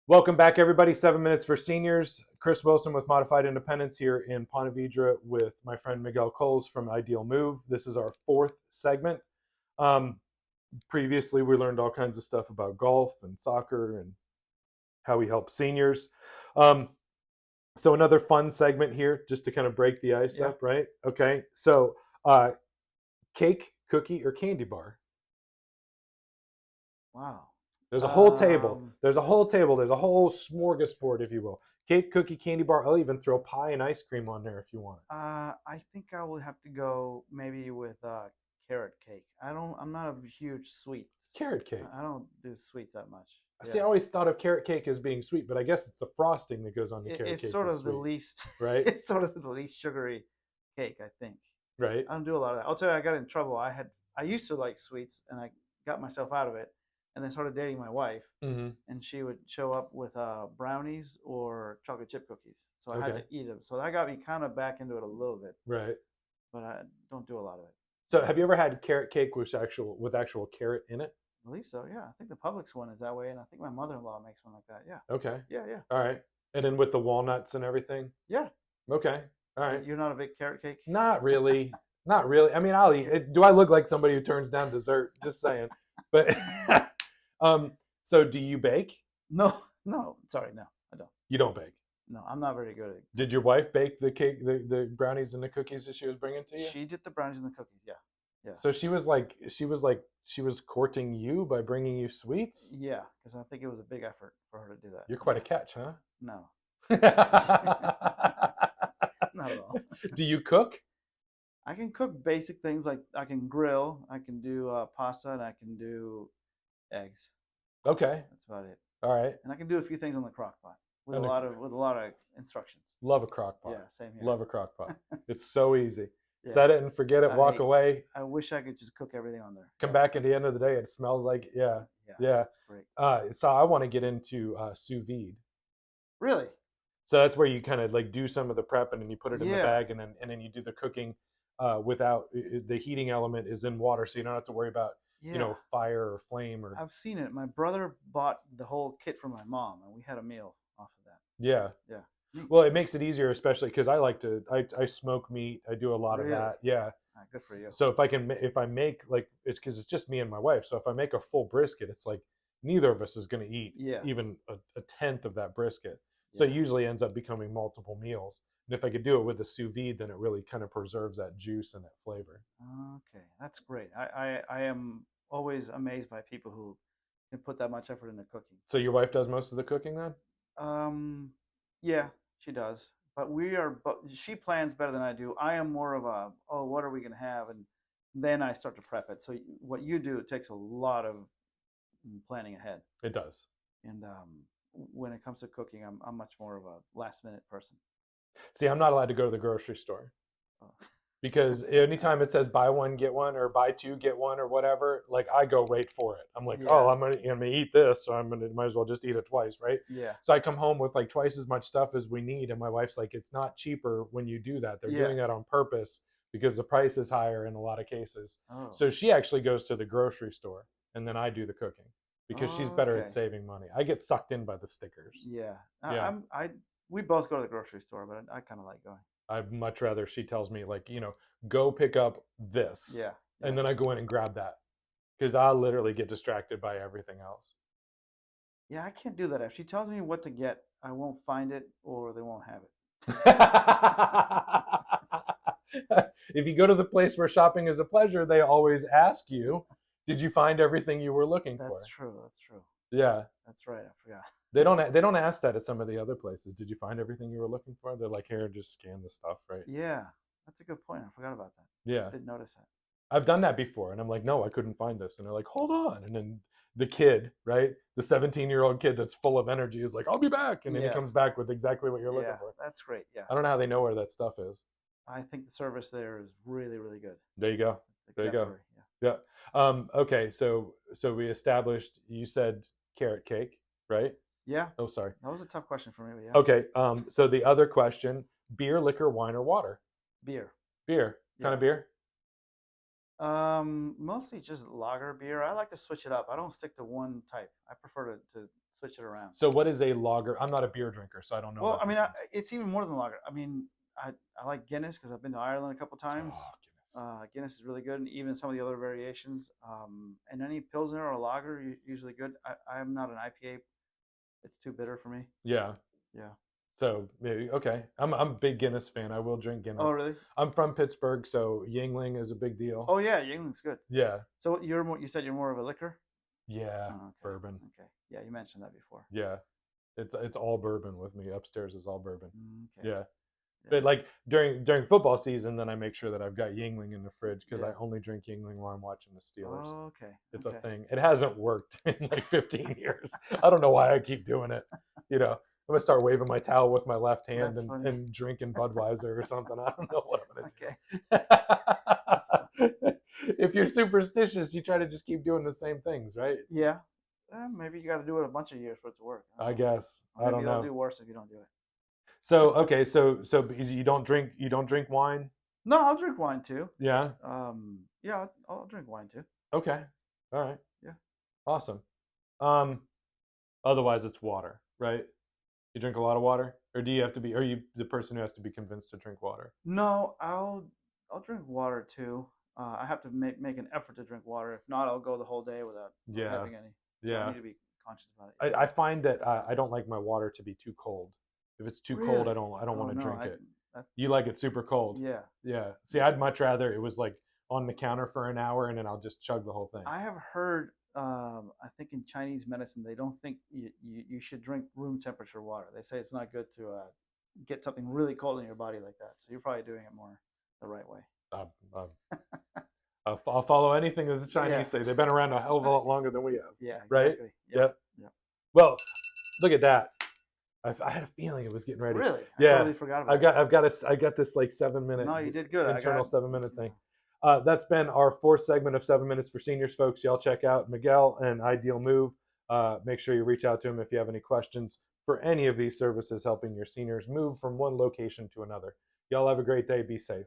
Welcome back, everybody. 7 minutes for seniors. Chris Wilson with Modified Independence here in Ponte Vedra with my friend Miguel Coles from Ideal Move. This is our fourth segment. Um, Previously, we learned all kinds of stuff about golf and soccer and how we help seniors. So another fun segment here, just to kind of break the ice up, right? Okay. So cake, cookie, or candy bar? Wow. There's a whole table. There's a whole table. There's a whole smorgasbord, if you will. Cake, cookie, candy bar. I'll even throw pie and ice cream on there if you want. I think I will have to go maybe with carrot cake. I'm not a huge sweets. Carrot cake. I don't do sweets that much. See, I always thought of carrot cake as being sweet, but I guess it's the frosting that goes on the carrot It's cake. sort That's of the sweet, least, right? it's sort of the least sugary cake, I think. Right. I don't do a lot of that. I'll tell you, I got in trouble. I used to like sweets, and I got myself out of it, and then started dating my wife, Mm-hmm. and she would show up with brownies or chocolate chip cookies, so I had Okay. to eat them. So that got me kind of back into it a little bit, Right. but I don't do a lot of it. So, have you ever had carrot cake with actual carrot in it? I believe so. Yeah, I think the Publix one is that way, and I think my mother-in-law makes one like that. Yeah, Okay. yeah. All right. And then with the walnuts and everything? Yeah. Okay. All right. You're not a big carrot cake? Not really. Not really. I mean, I'll eat it. Do I look like somebody who turns down dessert? Just saying. But so do you bake? No, no. Sorry, no, I don't. You don't bake. No, I'm not very good at it. Did your wife bake the cake, the brownies and the cookies that she was bringing to you? She did the brownies and the cookies. Yeah, yeah, So she was courting you by bringing you sweets? yeah. Because I think it was a big effort for her to do that. You're quite a catch, huh? No, not at all. Do you cook? I can cook basic things like I can grill, I can do pasta, and I can do eggs. Okay. That's about it. All right. And I can do a few things on the crock pot with And a lot of instructions. love a crock pot. Yeah, same here. Love a crock pot. It's so easy. Yeah. Set it and forget it, walk away. I wish I could just cook everything on there. Come back at the end of the day, it smells like, yeah. That's great. So I want to get into sous vide. Really? So that's where you kind of like do some of the prep and then you put it in the Yeah. bag and then you do the cooking without the heating element is in water, so you don't have to worry about Yeah. fire or flame or I've seen it. My brother bought the whole kit for my mom, and we had a meal off of that. yeah. Yeah. Well, it makes it easier, especially because I smoke meat. I do a lot of Really? that. Yeah. Good for you. So if I make like it's because it's just me and my wife. So if I make a full brisket, it's like neither of us is going to eat Yeah. even a tenth of that brisket. So Yeah. it usually ends up becoming multiple meals. And if I could do it with the sous vide, then it really kind of preserves that juice and that flavor. Okay, that's great. I am always amazed by people who can put that much effort into cooking. So your wife does most of the cooking then? Yeah, she does. But she plans better than I do. I am more of a, oh, what are we gonna have? And then I start to prep it. So what you do, it takes a lot of planning ahead. It does. And when it comes to cooking, I'm much more of a last minute person. See, I'm not allowed to go to the grocery store Oh. because anytime it says buy one get one or buy two get one or whatever, like I go right for it. I'm like, Yeah. oh, I'm gonna eat this, so might as well just eat it twice, right? Yeah. So I come home with like twice as much stuff as we need, and my wife's like, it's not cheaper when you do that. They're Yeah. doing that on purpose because the price is higher in a lot of cases. Oh. So she actually goes to the grocery store, and then I do the cooking because she's better Okay. at saving money. I get sucked in by the stickers. Yeah. Yeah. We both go to the grocery store, but I kind of like going. I'd much rather she tells me like, go pick up this. Yeah. And then I go in and grab that because I'll literally get distracted by everything else. Yeah, I can't do that. If she tells me what to get, I won't find it or they won't have it. If you go to the place where shopping is a pleasure, they always ask you, did you find everything you were looking for? That's true. That's true. Yeah. That's right. I forgot. They don't ask that at some of the other places. Did you find everything you were looking for? They're like, here, just scan the stuff, right? Yeah, that's a good point. I forgot about that. Yeah. I didn't notice that. I've done that before, and I'm like, no, I couldn't find this. And they're like, hold on. And then the kid, right, the 17-year-old kid that's full of energy is like, I'll be back. And then he Yeah. comes back with exactly what you're looking Yeah, for. that's great. Yeah, I don't know how they know where that stuff is. I think the service there is really, really good. There you go. It's There you go. exemplary. Yeah. Yeah. Okay. So we established. You said carrot cake, right? Yeah. Oh, sorry. That was a tough question for me. But yeah. Okay. So the other question: beer, liquor, wine, or water? Beer. Beer. Kind of beer? Mostly just lager beer. I like to switch it up. I don't stick to one type. I prefer to switch it around. So what is a lager? I'm not a beer drinker, so I don't know Well, about I mean, these things. it's even more than lager. I mean, I like Guinness because I've been to Ireland a couple times. Oh, goodness. Guinness is really good, and even some of the other variations. And any pilsner or lager usually good. I'm not an IPA. It's too bitter for me. Yeah. Yeah. So maybe okay. I'm a big Guinness fan. I will drink Oh, Guinness. really? I'm from Pittsburgh, so Yingling is a big deal. Oh, yeah. Yingling's good. Yeah. So you're more. You said you're more of a liquor. Yeah. Oh, okay. Bourbon. Okay. Yeah, you mentioned that before. Yeah. It's all bourbon with me. Upstairs is all bourbon. Okay. Yeah. Yeah. But like during football season, then I make sure that I've got Yingling in the fridge because I Yeah. only drink Yingling while I'm watching the Steelers. Oh, okay. It's Okay. a thing. It hasn't worked in like 15 years. I don't know why I keep doing it. You know, I'm gonna start waving my towel with my left hand That's funny. and drinking Budweiser or something. I don't know what I'm Okay. gonna do. If you're superstitious, you try to just keep doing the same things, right? Yeah. Maybe you got to do it a bunch of years for it to work. I guess. Or I maybe don't they'll know. do worse if you don't do it. So okay, so you don't drink wine? No, I'll drink wine too. Yeah. Yeah, I'll drink wine too. Okay. All right. Yeah. Awesome. Um, otherwise it's water, right? You drink a lot of water, or do you have to be? Are you the person who has to be convinced to drink water? No, I'll drink water too. I have to make an effort to drink water. If not, I'll go the whole day without Yeah. having any. So I Yeah. need to be conscious about it. I find that I don't like my water to be too cold. If it's too cold, Really? I don't Oh, want to no, drink it. that, You like it super cold? yeah. Yeah. See, I'd much rather it was like on the counter for an hour and then I'll just chug the whole thing. I have heard. I think in Chinese medicine, they don't think you should drink room temperature water. They say it's not good to get something really cold in your body like that. So you're probably doing it more the right way. I'll follow anything that the Chinese Yeah. say. They've been around a hell of a lot longer than we have. Yeah, Right? exactly. Yep. Yep. Well, look at that. I had a feeling it was getting ready. Really? Yeah. I totally forgot about it. I got this like 7 minute. No, you did good. Internal I got 7 minute thing. That's been our fourth segment of 7 minutes for seniors, folks. Y'all check out Miguel and Ideal Move. Make sure you reach out to him if you have any questions for any of these services helping your seniors move from one location to another. Y'all have a great day. Be safe.